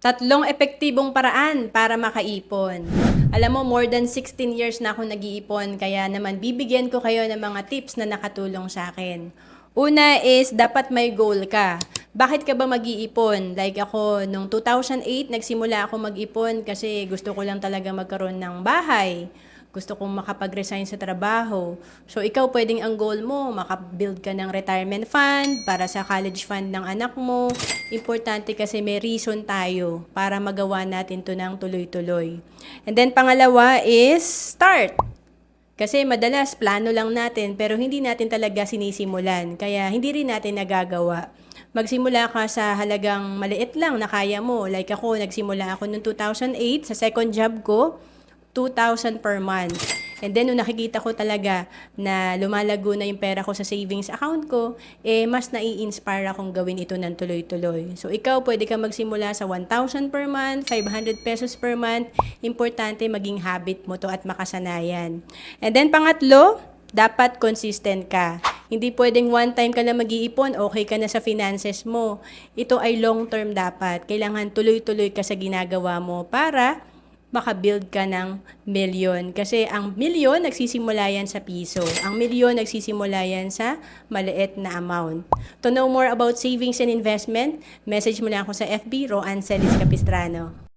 Tatlong epektibong paraan para makaipon. Alam mo, more than 16 years na ako nag-iipon, kaya naman bibigyan ko kayo ng mga tips na nakatulong sa akin. Una is, dapat may goal ka. Bakit ka ba mag-iipon? Like ako, nung 2008, nagsimula ako mag-ipon kasi gusto ko lang talaga magkaroon ng bahay. Gusto kong makapag-resign sa trabaho. So, ikaw pwedeng ang goal mo, makabuild ka ng retirement fund para sa college fund ng anak mo. Importante kasi may reason tayo para magawa natin to ng tuloy-tuloy. And then, pangalawa is start. Kasi madalas plano lang natin pero hindi natin talaga sinisimulan. Kaya hindi rin natin nagagawa. Magsimula ka sa halagang maliit lang na kaya mo. Like ako, nagsimula ako noong 2008 sa second job ko. 2,000 per month. And then, nung nakikita ko talaga na lumalago na yung pera ko sa savings account ko, mas nai-inspire akong gawin ito ng tuloy-tuloy. So, ikaw, pwede ka magsimula sa 1,000 per month, 500 pesos per month. Importante, maging habit mo to at makasanayan. And then, pangatlo, dapat consistent ka. Hindi pwedeng one time ka na mag-iipon, okay ka na sa finances mo. Ito ay long term dapat. Kailangan tuloy-tuloy ka sa ginagawa mo para makabuild ka ng milyon. Kasi ang milyon, nagsisimula yan sa piso. Ang milyon, nagsisimula yan sa maliit na amount. To know more about savings and investment, message mo na ako sa FB, Roan Celis Capistrano.